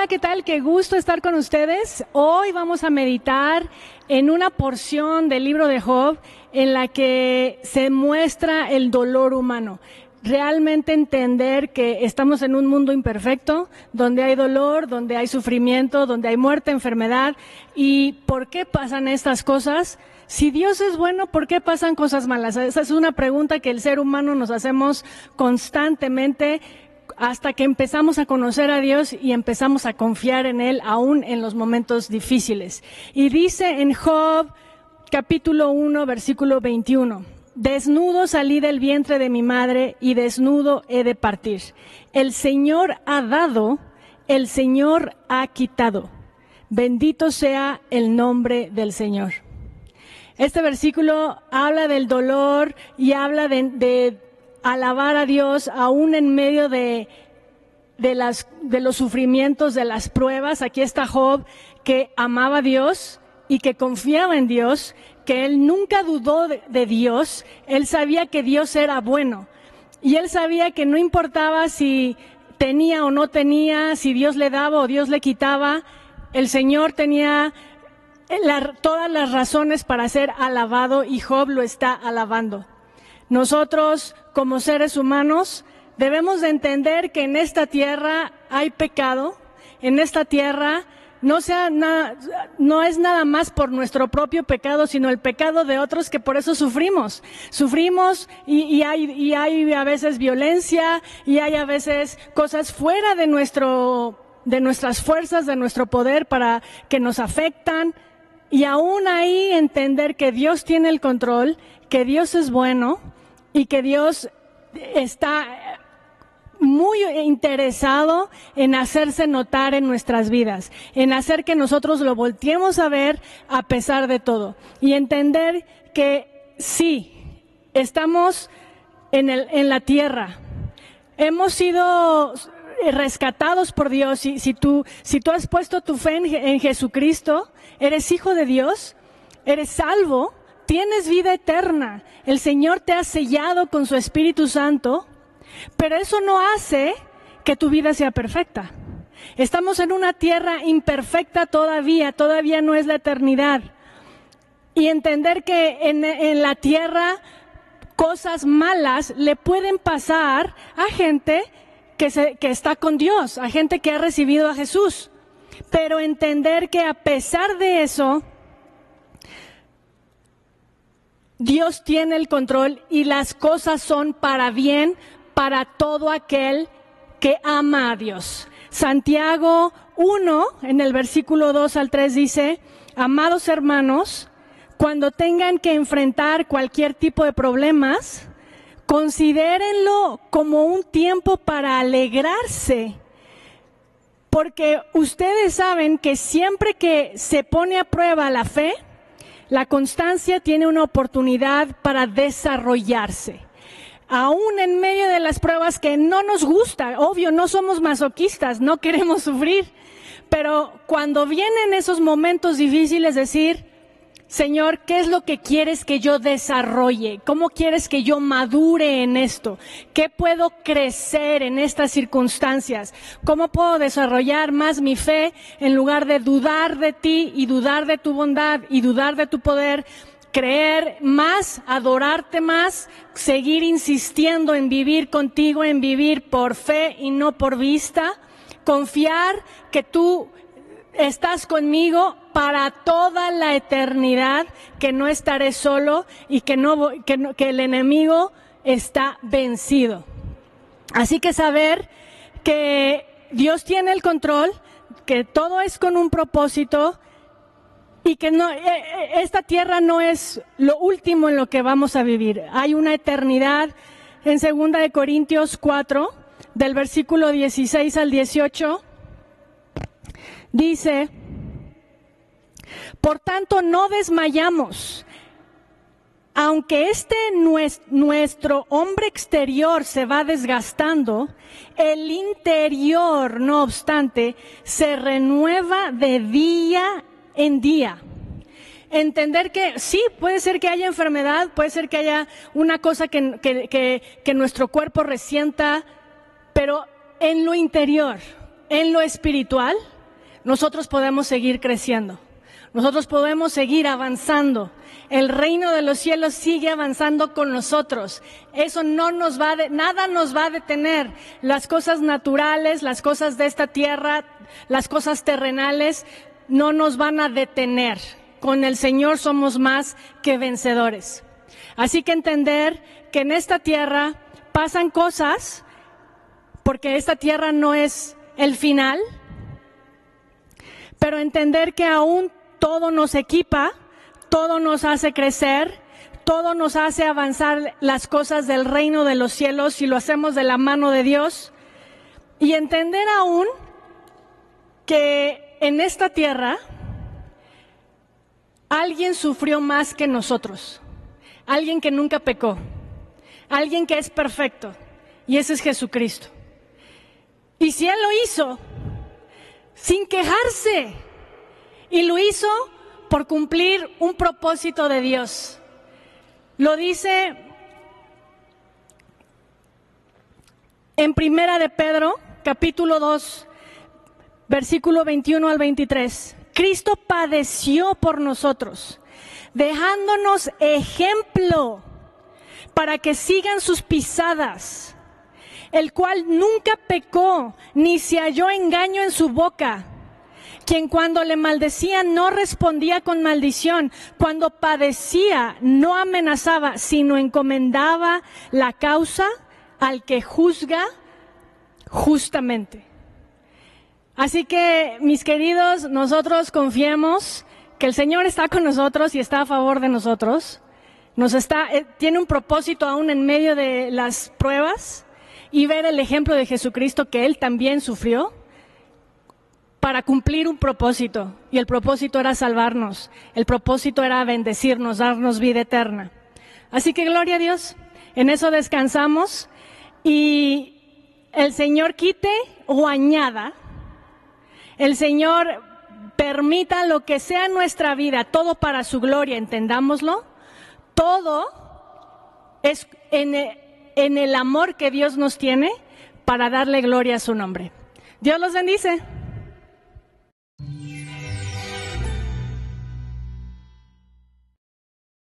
Hola, ¿qué tal? Qué gusto estar con ustedes. Hoy vamos a meditar en una porción del libro de Job en la que se muestra el dolor humano. Realmente entender que estamos en un mundo imperfecto, donde hay dolor, donde hay sufrimiento, donde hay muerte, enfermedad. ¿Y por qué pasan estas cosas? Si Dios es bueno, ¿por qué pasan cosas malas? Esa es una pregunta que el ser humano nos hacemos constantemente hasta que empezamos a conocer a Dios y empezamos a confiar en Él, aún en los momentos difíciles. Y dice en Job, capítulo 1, versículo 21, desnudo salí del vientre de mi madre y desnudo he de partir. El Señor ha dado, el Señor ha quitado. Bendito sea el nombre del Señor. Este versículo habla del dolor y habla de alabar a Dios aún en medio de los sufrimientos, de las pruebas. Aquí está Job, que amaba a Dios y que confiaba en Dios, que él nunca dudó de Dios. Él sabía que Dios era bueno y él sabía que no importaba si tenía o no tenía, si Dios le daba o Dios le quitaba, el Señor tenía todas las razones para ser alabado y Job lo está alabando. Nosotros, como seres humanos, debemos de entender que en esta tierra hay pecado, en esta tierra no es nada más por nuestro propio pecado, sino el pecado de otros, que por eso sufrimos. Sufrimos y hay a veces violencia y hay a veces cosas fuera de nuestras fuerzas, de nuestro poder, para que nos afectan. Y aún ahí entender que Dios tiene el control, que Dios es bueno y que Dios está muy interesado en hacerse notar en nuestras vidas, en hacer que nosotros lo volteemos a ver a pesar de todo. Y entender que sí, estamos en la tierra, hemos sido rescatados por Dios. Si tú has puesto tu fe en Jesucristo, eres hijo de Dios, eres salvo, tienes vida eterna. El Señor te ha sellado con su Espíritu Santo, pero eso no hace que tu vida sea perfecta. Estamos en una tierra imperfecta todavía no es la eternidad. Y entender que en la tierra cosas malas le pueden pasar a gente que está con Dios, a gente que ha recibido a Jesús. Pero entender que a pesar de eso, Dios tiene el control y las cosas son para bien para todo aquel que ama a Dios. Santiago 1, en el versículo 2 al 3 dice, amados hermanos, cuando tengan que enfrentar cualquier tipo de problemas, considérenlo como un tiempo para alegrarse, porque ustedes saben que siempre que se pone a prueba la fe, la constancia tiene una oportunidad para desarrollarse. Aún en medio de las pruebas que no nos gusta, obvio, no somos masoquistas, no queremos sufrir, pero cuando vienen esos momentos difíciles, decir, Señor, ¿qué es lo que quieres que yo desarrolle? ¿Cómo quieres que yo madure en esto? ¿Qué puedo crecer en estas circunstancias? ¿Cómo puedo desarrollar más mi fe en lugar de dudar de ti y dudar de tu bondad y dudar de tu poder? Creer más, adorarte más, seguir insistiendo en vivir contigo, en vivir por fe y no por vista. Confiar que tú estás conmigo para toda la eternidad, que no estaré solo y que el enemigo está vencido. Así que saber que Dios tiene el control, que todo es con un propósito y que esta tierra no es lo último en lo que vamos a vivir. Hay una eternidad. En 2 de Corintios 4, del versículo 16 al 18, dice, por tanto no desmayamos, aunque nuestro hombre exterior se va desgastando, el interior, no obstante, se renueva de día en día. Entender que sí, puede ser que haya enfermedad, puede ser que haya una cosa que nuestro cuerpo resienta, pero en lo interior, en lo espiritual, nosotros podemos seguir creciendo. Nosotros podemos seguir avanzando. El reino de los cielos sigue avanzando con nosotros. Eso nada nos va a detener. Las cosas naturales, las cosas de esta tierra, las cosas terrenales, no nos van a detener. Con el Señor somos más que vencedores. Así que entender que en esta tierra pasan cosas, porque esta tierra no es el final, pero entender que aún todo nos equipa, todo nos hace crecer, todo nos hace avanzar las cosas del reino de los cielos si lo hacemos de la mano de Dios. Y entender aún que en esta tierra alguien sufrió más que nosotros, alguien que nunca pecó, alguien que es perfecto, y ese es Jesucristo. Y si Él lo hizo sin quejarse, y lo hizo por cumplir un propósito de Dios. Lo dice en Primera de Pedro, capítulo 2, versículo 21 al 23. Cristo padeció por nosotros, dejándonos ejemplo para que sigan sus pisadas, el cual nunca pecó, ni se halló engaño en su boca, quien cuando le maldecían no respondía con maldición, cuando padecía no amenazaba, sino encomendaba la causa al que juzga justamente. Así que, mis queridos, nosotros confiemos que el Señor está con nosotros y está a favor de nosotros. Tiene un propósito aún en medio de las pruebas, y ver el ejemplo de Jesucristo, que Él también sufrió para cumplir un propósito, y el propósito era salvarnos, el propósito era bendecirnos, darnos vida eterna. Así que gloria a Dios, en eso descansamos, y el Señor quite o añada, el Señor permita lo que sea en nuestra vida, todo para su gloria, entendámoslo, todo es en el amor que Dios nos tiene para darle gloria a su nombre. Dios los bendice.